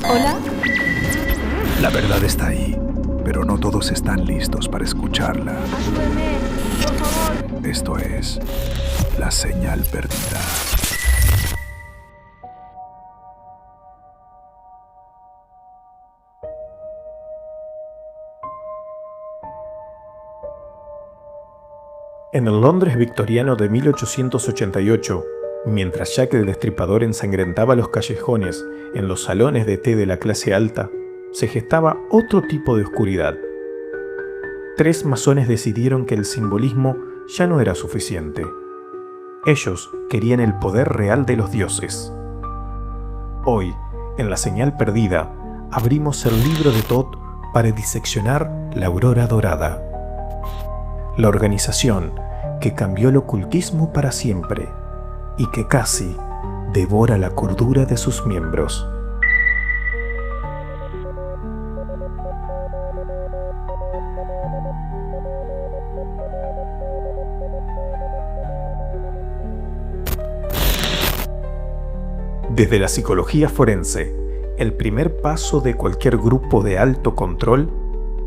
¿Hola? La verdad está ahí, pero no todos están listos para escucharla. Ayúdeme, por favor. Esto es La Señal Perdida. En el Londres victoriano de 1888, mientras Jack el Destripador ensangrentaba los callejones en los salones de té de la clase alta, se gestaba otro tipo de oscuridad. 3 masones decidieron que el simbolismo ya no era suficiente. Ellos querían el poder real de los dioses. Hoy, en La Señal Perdida, abrimos el libro de Thoth para diseccionar la Aurora Dorada. La organización que cambió el ocultismo para siempre y que casi devora la cordura de sus miembros. Desde la psicología forense, el primer paso de cualquier grupo de alto control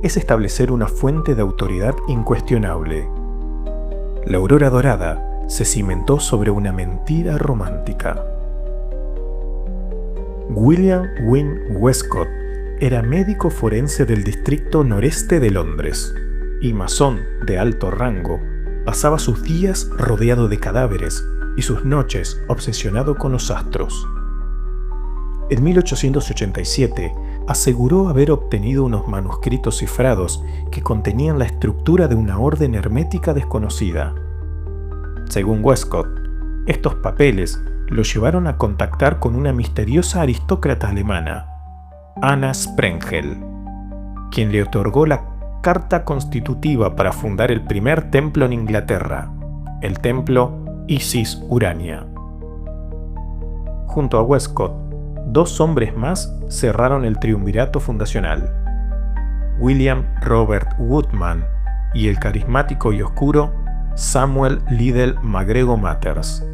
es establecer una fuente de autoridad incuestionable. La Aurora Dorada se cimentó sobre una mentira romántica. William Wynne Westcott era médico forense del distrito noreste de Londres y masón de alto rango. Pasaba sus días rodeado de cadáveres y sus noches obsesionado con los astros. En 1887 aseguró haber obtenido unos manuscritos cifrados que contenían la estructura de una orden hermética desconocida. Según Westcott, estos papeles lo llevaron a contactar con una misteriosa aristócrata alemana, Anna Sprengel, quien le otorgó la carta constitutiva para fundar el primer templo en Inglaterra, el templo Isis Urania. Junto a Westcott, 2 hombres más cerraron el triunvirato fundacional: William Robert Woodman y el carismático y oscuro Samuel Liddell MacGregor Matters.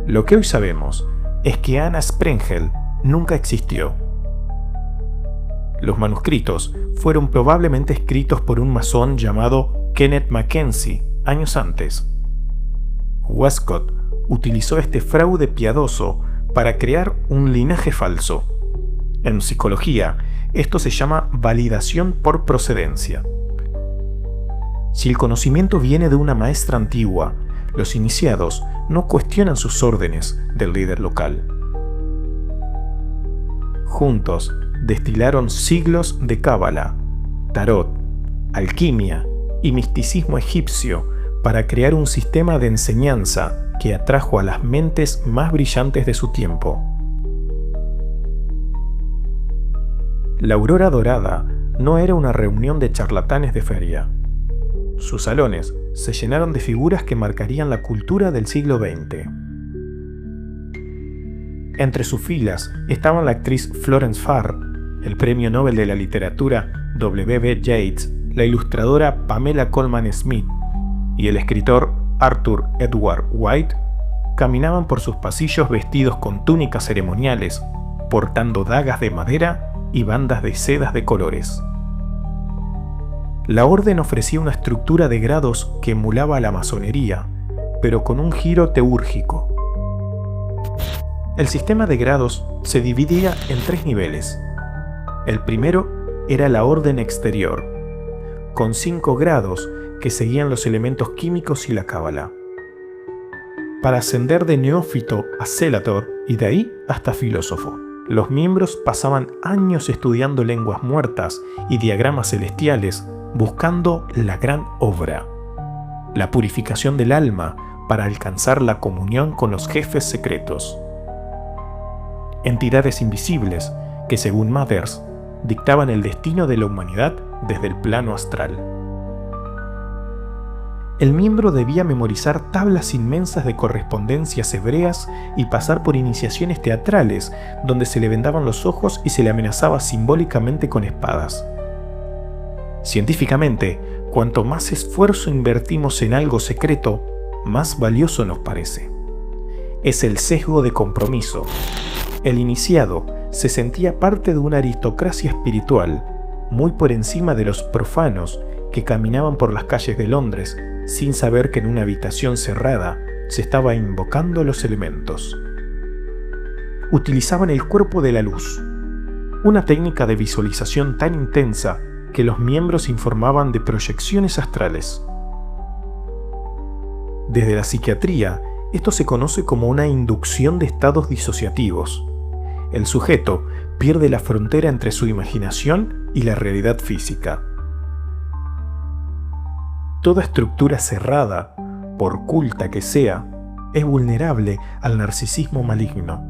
Lo que hoy sabemos es que Anna Sprengel nunca existió. Los manuscritos fueron probablemente escritos por un masón llamado Kenneth Mackenzie años antes. Westcott utilizó este fraude piadoso para crear un linaje falso. En psicología, esto se llama validación por procedencia. Si el conocimiento viene de una maestra antigua, los iniciados no cuestionan sus órdenes del líder local. Juntos destilaron siglos de cábala, tarot, alquimia y misticismo egipcio para crear un sistema de enseñanza que atrajo a las mentes más brillantes de su tiempo. La Aurora Dorada no era una reunión de charlatanes de feria. Sus salones se llenaron de figuras que marcarían la cultura del siglo XX. Entre sus filas estaban la actriz Florence Farr, el premio Nobel de la Literatura W.B. Yeats, la ilustradora Pamela Colman Smith y el escritor Arthur Edward White. Caminaban por sus pasillos vestidos con túnicas ceremoniales, portando dagas de madera y bandas de sedas de colores. La orden ofrecía una estructura de grados que emulaba la masonería, pero con un giro teúrgico. El sistema de grados se dividía en 3 niveles. El primero era la orden exterior, con 5 grados que seguían los elementos químicos y la cábala, para ascender de neófito a celator y de ahí hasta filósofo. Los miembros pasaban años estudiando lenguas muertas y diagramas celestiales, buscando la gran obra, la purificación del alma para alcanzar la comunión con los jefes secretos. Entidades invisibles que, según Mathers, dictaban el destino de la humanidad desde el plano astral. El miembro debía memorizar tablas inmensas de correspondencias hebreas y pasar por iniciaciones teatrales donde se le vendaban los ojos y se le amenazaba simbólicamente con espadas. Científicamente, cuanto más esfuerzo invertimos en algo secreto, más valioso nos parece. Es el sesgo de compromiso. El iniciado se sentía parte de una aristocracia espiritual, muy por encima de los profanos que caminaban por las calles de Londres sin saber que en una habitación cerrada se estaba invocando los elementos. Utilizaban el cuerpo de la luz, una técnica de visualización tan intensa que los miembros informaban de proyecciones astrales. Desde la psiquiatría, esto se conoce como una inducción de estados disociativos. El sujeto pierde la frontera entre su imaginación y la realidad física. Toda estructura cerrada, por culta que sea, es vulnerable al narcisismo maligno.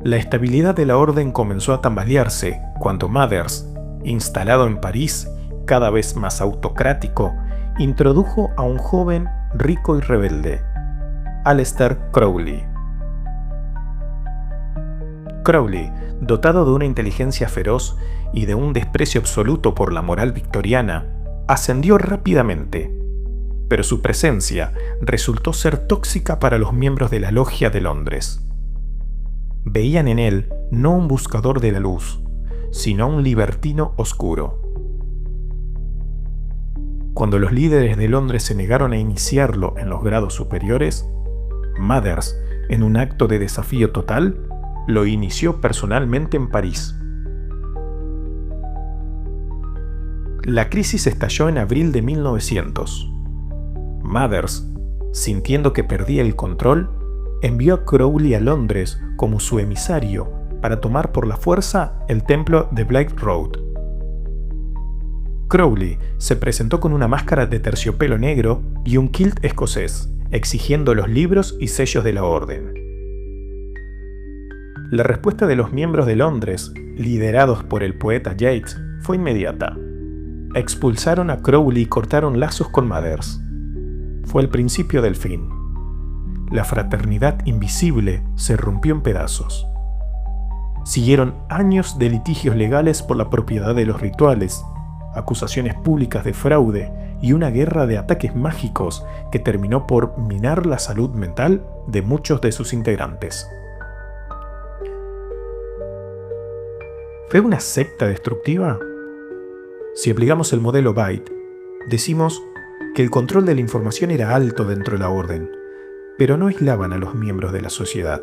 La estabilidad de la orden comenzó a tambalearse cuando Mathers, instalado en París, cada vez más autocrático, introdujo a un joven rico y rebelde, Aleister Crowley. Crowley, dotado de una inteligencia feroz y de un desprecio absoluto por la moral victoriana, ascendió rápidamente, pero su presencia resultó ser tóxica para los miembros de la Logia de Londres. Veían en él no un buscador de la luz, sino un libertino oscuro. Cuando los líderes de Londres se negaron a iniciarlo en los grados superiores, Mathers, en un acto de desafío total, lo inició personalmente en París. La crisis estalló en abril de 1900. Mathers, sintiendo que perdía el control, envió a Crowley a Londres como su emisario para tomar por la fuerza el templo de Black Road. Crowley se presentó con una máscara de terciopelo negro y un kilt escocés, exigiendo los libros y sellos de la orden. La respuesta de los miembros de Londres, liderados por el poeta Yeats, fue inmediata. Expulsaron a Crowley y cortaron lazos con Mathers. Fue el principio del fin. La fraternidad invisible se rompió en pedazos. Siguieron años de litigios legales por la propiedad de los rituales, acusaciones públicas de fraude y una guerra de ataques mágicos que terminó por minar la salud mental de muchos de sus integrantes. ¿Fue una secta destructiva? Si aplicamos el modelo Byte, decimos que el control de la información era alto dentro de la orden, pero no aislaban a los miembros de la sociedad.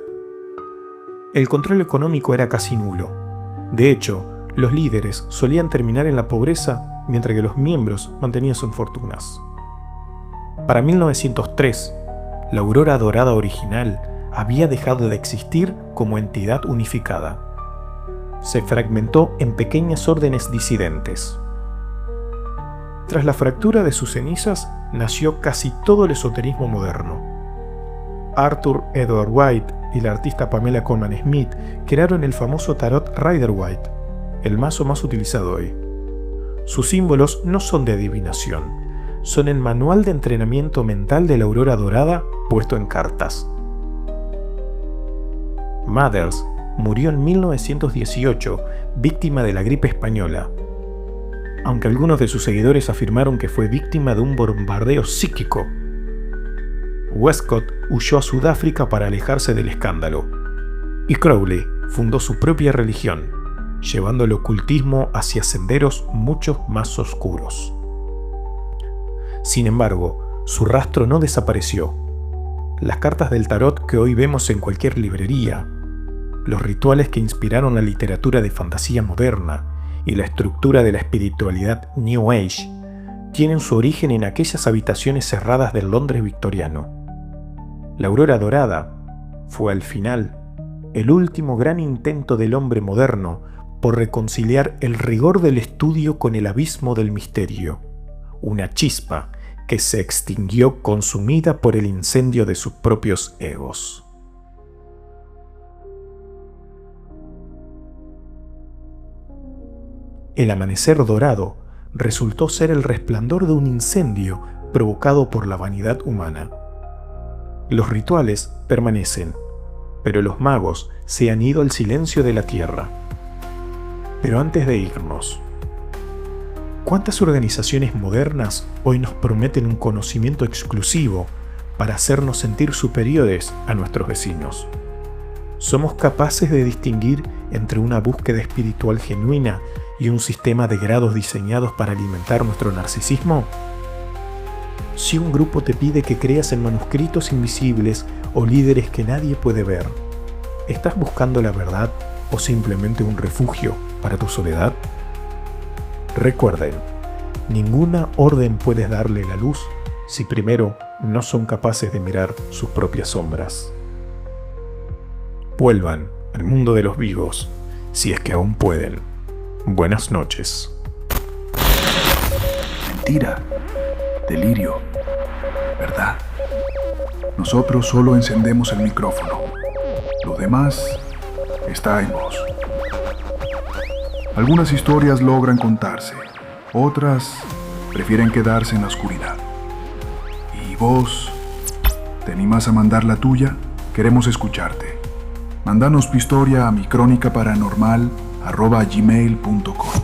El control económico era casi nulo. De hecho, los líderes solían terminar en la pobreza mientras que los miembros mantenían sus fortunas. Para 1903, la Aurora Dorada original había dejado de existir como entidad unificada. Se fragmentó en pequeñas órdenes disidentes. Tras la fractura de sus cenizas, nació casi todo el esoterismo moderno. Arthur Edward White y la artista Pamela Colman Smith crearon el famoso tarot Rider-Waite, el mazo más utilizado hoy. Sus símbolos no son de adivinación, son el manual de entrenamiento mental de la aurora dorada puesto en cartas. Mathers murió en 1918, víctima de la gripe española, aunque algunos de sus seguidores afirmaron que fue víctima de un bombardeo psíquico. Westcott huyó a Sudáfrica para alejarse del escándalo, y Crowley fundó su propia religión, llevando el ocultismo hacia senderos mucho más oscuros. Sin embargo, su rastro no desapareció. Las cartas del tarot que hoy vemos en cualquier librería, los rituales que inspiraron la literatura de fantasía moderna y la estructura de la espiritualidad New Age tienen su origen en aquellas habitaciones cerradas del Londres victoriano. La aurora dorada fue al final el último gran intento del hombre moderno por reconciliar el rigor del estudio con el abismo del misterio, una chispa que se extinguió consumida por el incendio de sus propios egos. El amanecer dorado resultó ser el resplandor de un incendio provocado por la vanidad humana. Los rituales permanecen, pero los magos se han ido al silencio de la tierra. Pero antes de irnos, ¿cuántas organizaciones modernas hoy nos prometen un conocimiento exclusivo para hacernos sentir superiores a nuestros vecinos. ¿Somos capaces de distinguir entre una búsqueda espiritual genuina y un sistema de grados diseñados para alimentar nuestro narcisismo? Si un grupo te pide que creas en manuscritos invisibles o líderes que nadie puede ver, ¿estás buscando la verdad o simplemente un refugio para tu soledad? Recuerden, ninguna orden puedes darle la luz si primero no son capaces de mirar sus propias sombras. Vuelvan al mundo de los vivos, si es que aún pueden. Buenas noches. Mentira, delirio, verdad. Nosotros solo encendemos el micrófono. Lo demás está en vos. Algunas historias logran contarse, otras prefieren quedarse en la oscuridad. ¿Y vos? ¿Te animás a mandar la tuya? Queremos escucharte. Mándanos tu historia a micronicaparanormal@gmail.com.